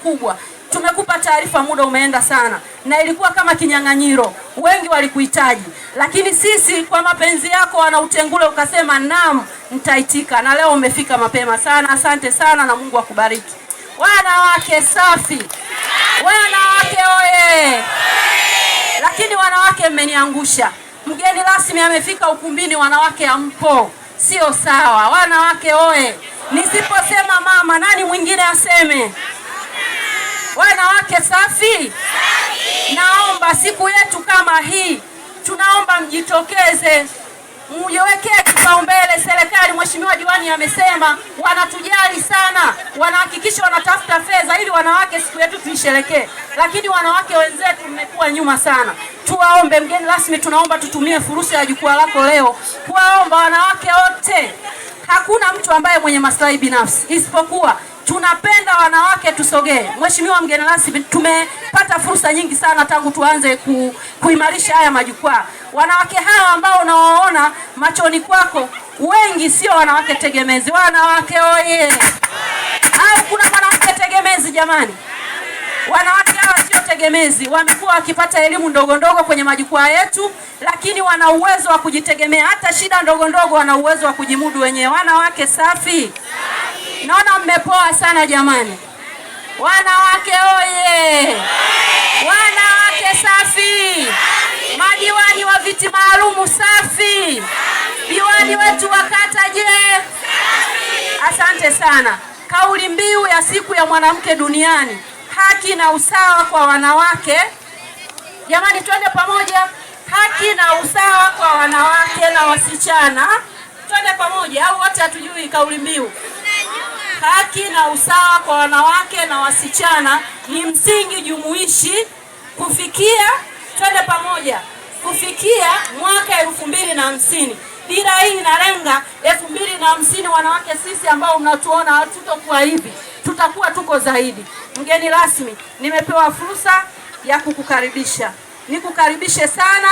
mkubwa. Tumekupa taarifa, muda umeenda sana, na ilikuwa kama kinyang'anyiro, wengi walikuhitaji, lakini sisi kwa mapenzi yako wana Utengule ukasema naam, nitaitika, na leo umefika mapema sana. Asante sana na Mungu akubariki. Wanawake safi, wanawake oye! Lakini wanawake mmeniangusha. Mgeni rasmi amefika ukumbini, wanawake hampo, sio sawa. Wanawake oye! Nisiposema mama, nani mwingine aseme? Wanawake safi. Naomba siku yetu kama hii, tunaomba mjitokeze, mjiwekee kipaumbele. Serikali, Mheshimiwa Diwani amesema wanatujali sana, wanahakikisha wanatafuta fedha ili wanawake siku yetu tuisherekee, lakini wanawake wenzetu mmekuwa nyuma sana. Tuwaombe, mgeni rasmi, tunaomba tutumie fursa ya jukwaa lako leo kuwaomba wanawake wote. Hakuna mtu ambaye mwenye maslahi binafsi, isipokuwa tunapenda wanawake tusogee. Mheshimiwa mgeni rasmi, tumepata fursa nyingi sana tangu tuanze kuimarisha haya majukwaa. Wanawake hawa ambao unawaona machoni kwako, wengi sio wanawake tegemezi. Wanawake oye! Au kuna mwanamke tegemezi jamani? Wanawake hawa sio tegemezi, wamekuwa wakipata elimu ndogo ndogo kwenye majukwaa yetu, lakini wana uwezo wa kujitegemea. Hata shida ndogo ndogo wana uwezo wa kujimudu wenyewe. Wanawake safi. Naona mmepoa sana jamani. Wanawake oye! Wanawake safi. Madiwani wa viti maalumu safi. Diwani wetu wa kata je? Asante sana. Kauli mbiu ya siku ya mwanamke duniani, haki na usawa kwa wanawake. Jamani, twende pamoja. Haki na usawa kwa wanawake na wasichana. Twende pamoja, au wote hatujui kauli mbiu? Haki na usawa kwa wanawake na wasichana ni msingi jumuishi kufikia, twende pamoja, kufikia mwaka 2050. Dira hii inalenga 2050, wanawake sisi ambao mnatuona hatutokuwa hivi, tutakuwa tuko zaidi. Mgeni rasmi, nimepewa fursa ya kukukaribisha. Nikukaribishe sana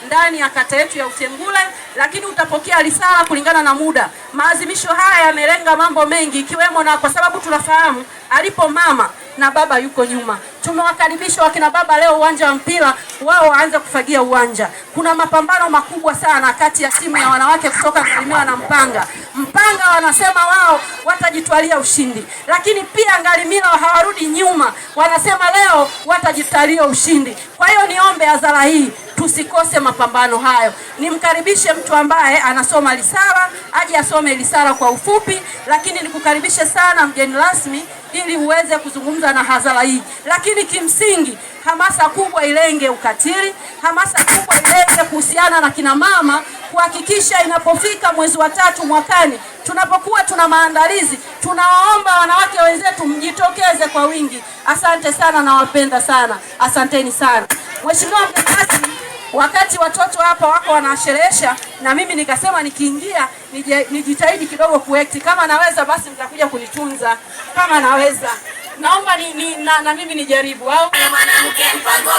ndani ya kata yetu ya Utengule, lakini utapokea risala kulingana na muda. Maadhimisho haya yamelenga mambo mengi, ikiwemo, na kwa sababu tunafahamu alipo mama na baba yuko nyuma, tumewakaribisha wakina baba leo uwanja wa mpira wao waanze kufagia uwanja. Kuna mapambano makubwa sana kati ya timu ya wanawake kutoka Ngalimila na Mpanga. Mpanga wanasema wao watajitwalia ushindi, lakini pia Ngalimila hawarudi nyuma, wanasema leo watajitwalia ushindi. Kwa hiyo niombe hadhara hii tusikose mapambano hayo. Nimkaribishe mtu ambaye anasoma risala, aje asome risala kwa ufupi, lakini nikukaribishe sana mgeni rasmi ili uweze kuzungumza na hadhara hii. Lakini kimsingi hamasa kubwa ilenge ukatili, hamasa kubwa ilenge kuhusiana na kina mama, kuhakikisha inapofika mwezi wa 3 mwakani, tunapokuwa tuna maandalizi, tunawaomba wanawake wenzetu mjitokeze kwa wingi. Asante sana, nawapenda sana. Asanteni sana. Mheshimiwa mgeni rasmi, wakati watoto hapa wako wanasherehesha, na mimi nikasema nikiingia nijitahidi kidogo kuact. Kama naweza basi mtakuja kunitunza. Kama naweza, naomba na mimi nijaribu. Au mwanamke mpango